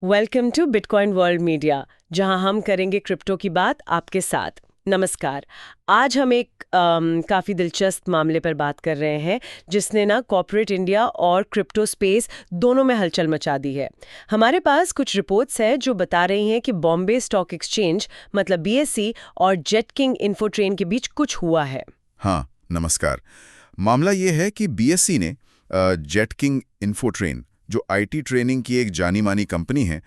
Welcome to Bitcoin World Media, जहां हम करेंगे क्रिप्टो की बात आपके साथ। नमस्कार। आज हम एक काफ़ी दिलचस्प मामले पर बात कर रहे हैं जिसने ना कॉर्पोरेट इंडिया और क्रिप्टो स्पेस दोनों में हलचल मचा दी है। हमारे पास कुछ रिपोर्ट्स हैं जो बता रही हैं कि बॉम्बे स्टॉक एक्सचेंज मतलब बीएसई और जेट किंग इन्फोट्रेन के बीच कुछ हुआ है। हाँ, नमस्कार। मामला ये है कि बीएसई ने जेट किंग इन्फोट्रेन, जो आईटी ट्रेनिंग की एक जानी मानी कंपनी है,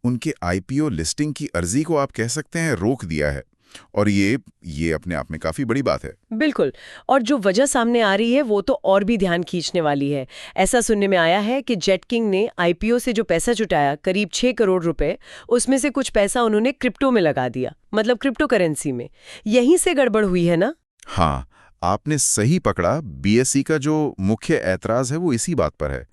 उनके आईपीओ लिस्टिंग की अर्जी को आप कह सकते हैं रोक दिया है। और ये अपने आप में काफी बड़ी बात है। बिल्कुल। और जो वजह सामने आ रही है वो तो और भी ध्यान खींचने वाली है। ऐसा सुनने में आया है कि जेट किंग ने आईपीओ से जो पैसा जुटाया, करीब 6 करोड़ रुपए, उसमें से कुछ पैसा उन्होंने क्रिप्टो में लगा दिया, मतलब क्रिप्टो करेंसी में। यहीं से गड़बड़ हुई है ना? हाँ, आपने सही पकड़ा। बीएसई का जो मुख्य ऐतराज है वो इसी बात पर है।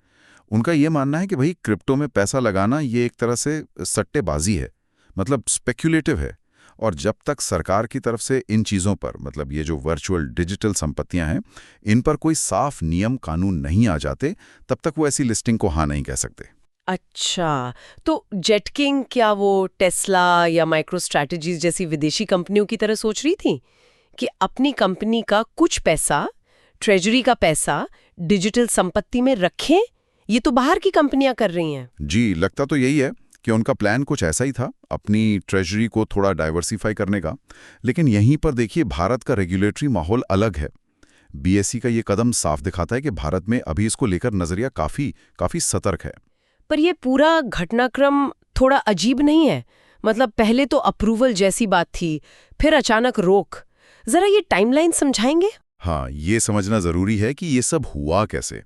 उनका ये मानना है कि भाई क्रिप्टो में पैसा लगाना ये एक तरह से सट्टेबाजी है, मतलब स्पेक्युलेटिव है। और जब तक सरकार की तरफ से इन चीज़ों पर, मतलब ये जो वर्चुअल डिजिटल संपत्तियां हैं, इन पर कोई साफ नियम कानून नहीं आ जाते, तब तक वो ऐसी लिस्टिंग को हाँ नहीं कह सकते। अच्छा, तो जेट किंग क्या वो टेस्ला या माइक्रो स्ट्रैटेजीज जैसी विदेशी कंपनियों की तरह सोच रही थी कि अपनी कंपनी का कुछ पैसा, ट्रेजरी का पैसा, डिजिटल संपत्ति में रखें? ये तो बाहर की कंपनियां कर रही हैं। जी, लगता तो यही है कि उनका प्लान कुछ ऐसा ही था, अपनी ट्रेजरी को थोड़ा डाइवर्सिफाई करने का। लेकिन यहीं पर देखिए, भारत का रेगुलेटरी माहौल अलग है। बीएसई का ये कदम साफ दिखाता है कि भारत में अभी इसको लेकर नजरिया काफी काफी सतर्क है। पर ये पूरा घटनाक्रम थोड़ा अजीब नहीं है? मतलब पहले तो अप्रूवल जैसी बात थी, फिर अचानक रोक। जरा ये टाइमलाइन समझाएंगे? हाँ, ये समझना जरूरी है कि ये सब हुआ कैसे।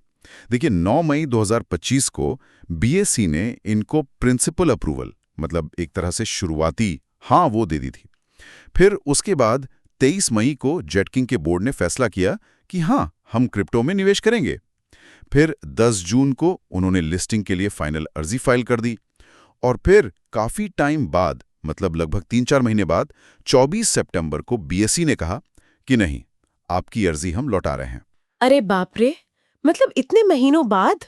देखिए, 9 मई 2025 को बीएसई ने इनको प्रिंसिपल अप्रूवल, मतलब एक तरह से शुरुआती हाँ वो दे दी थी। फिर उसके बाद 23 मई को जेटकिंग के बोर्ड ने फैसला किया कि हाँ, हम क्रिप्टो में निवेश करेंगे। फिर 10 जून को उन्होंने लिस्टिंग के लिए फाइनल अर्जी फाइल कर दी। और फिर काफी टाइम बाद, मतलब लगभग 3-4 महीने बाद, 24 सितंबर को बीएसई ने कहा कि नहीं, आपकी अर्जी हम लौटा रहे हैं। अरे बाप रे! मतलब इतने महीनों बाद?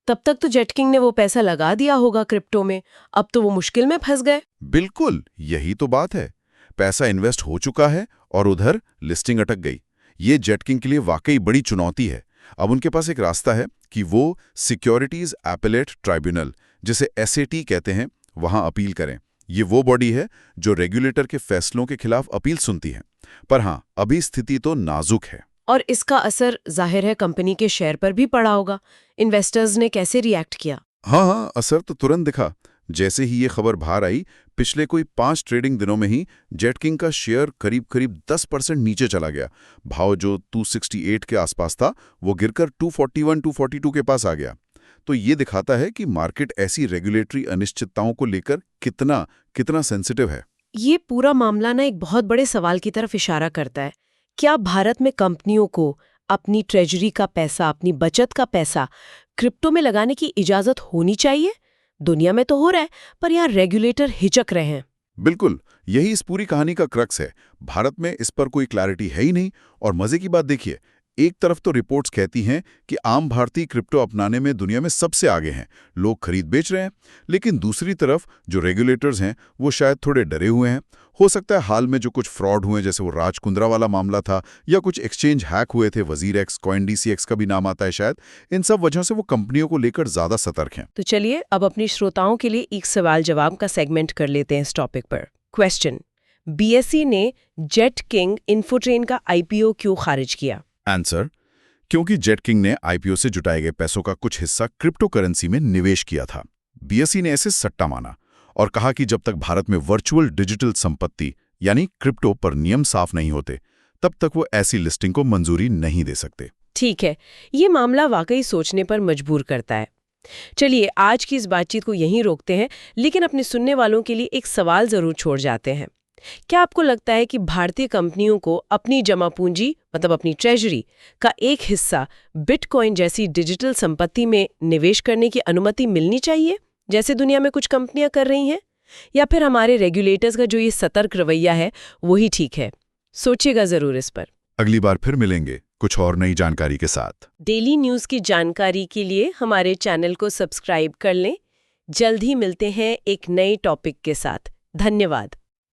तब तक तो जेट किंग ने वो पैसा लगा दिया होगा क्रिप्टो में, अब तो वो मुश्किल में फंस गए। बिल्कुल, यही तो बात है। पैसा इन्वेस्ट हो चुका है और उधर लिस्टिंग अटक गई। ये जेटकिंग के लिए वाकई बड़ी चुनौती है। अब उनके पास एक रास्ता है कि वो सिक्योरिटीज एपेलेट ट्राइब्यूनल, जिसे एसएटी कहते हैं, वहां अपील करें। ये वो बॉडी है जो रेगुलेटर के फैसलों के खिलाफ अपील सुनती है। पर हाँ, अभी स्थिति तो नाजुक है। और इसका असर जाहिर है कंपनी के शेयर पर भी पड़ा होगा। इन्वेस्टर्स ने कैसे रिएक्ट किया? हाँ, असर तो तुरंत दिखा। जैसे ही ये खबर बाहर आई, पिछले कोई 5 ट्रेडिंग दिनों में ही जेटकिंग का शेयर करीब करीब 10% नीचे चला गया। भाव जो 268 के आसपास था, वो गिरकर 241-242 के पास आ गया। तो ये दिखाता है कि मार्केट ऐसी रेगुलेटरी अनिश्चितताओं को लेकर कितना कितना सेंसिटिव है। ये पूरा मामला ना एक बहुत बड़े सवाल की तरफ इशारा करता है। क्या भारत में कंपनियों को अपनी ट्रेजरी का पैसा, अपनी बचत का पैसा क्रिप्टो में लगाने की इजाजत होनी चाहिए? दुनिया में तो हो रहा है, पर यहाँ रेगुलेटर हिचक रहे हैं। बिल्कुल, यही इस पूरी कहानी का क्रक्स है। भारत में इस पर कोई क्लैरिटी है ही नहीं। और मजे की बात देखिए, एक तरफ तो रिपोर्ट्स कहती हैं कि आम भारतीय क्रिप्टो अपनाने में दुनिया में सबसे आगे हैं, लोग खरीद बेच रहे हैं। लेकिन दूसरी तरफ जो रेगुलेटर्स हैं, वो शायद थोड़े डरे हुए हैं। हो सकता है हाल में जो कुछ फ्रॉड हुए, जैसे वो राज कुंद्रा वाला मामला था, या कुछ एक्सचेंज हैक हुए थे, वजीर एक्स, कॉइनडीसीएक्स का भी नाम आता है शायद, इन सब वजहों से वो कंपनियों को लेकर ज्यादा सतर्क हैं। तो चलिए अब अपने श्रोताओं के लिए एक सवाल जवाब का सेगमेंट कर लेते हैं इस टॉपिक पर। क्वेश्चन: बीएसई ने जेट किंग इन्फोट्रेन का आईपीओ क्यों खारिज किया? आंसर: क्योंकि जेटकिंग ने आईपीओ से जुटाए गए पैसों का कुछ हिस्सा क्रिप्टो करेंसी में निवेश किया था। बीएसई ने ऐसे सट्टा माना और कहा कि जब तक भारत में वर्चुअल डिजिटल संपत्ति यानी क्रिप्टो पर नियम साफ नहीं होते, तब तक वो ऐसी लिस्टिंग को मंजूरी नहीं दे सकते। ठीक है, ये मामला वाकई सोचने पर मजबूर करता है। चलिए आज की इस बातचीत को यहीं रोकते हैं, लेकिन अपने सुनने वालों के लिए एक सवाल जरूर छोड़ जाते हैं। क्या आपको लगता है कि भारतीय कंपनियों को अपनी जमा पूंजी, मतलब अपनी ट्रेजरी का एक हिस्सा बिटकॉइन जैसी डिजिटल संपत्ति में निवेश करने की अनुमति मिलनी चाहिए, जैसे दुनिया में कुछ कंपनियां कर रही हैं? या फिर हमारे रेगुलेटर्स का जो ये सतर्क रवैया है वही ठीक है? सोचिएगा जरूर इस पर। अगली बार फिर मिलेंगे कुछ और नई जानकारी के साथ। डेली न्यूज की जानकारी के लिए हमारे चैनल को सब्सक्राइब कर लें, जल्द ही मिलते हैं एक नए टॉपिक के साथ। धन्यवाद।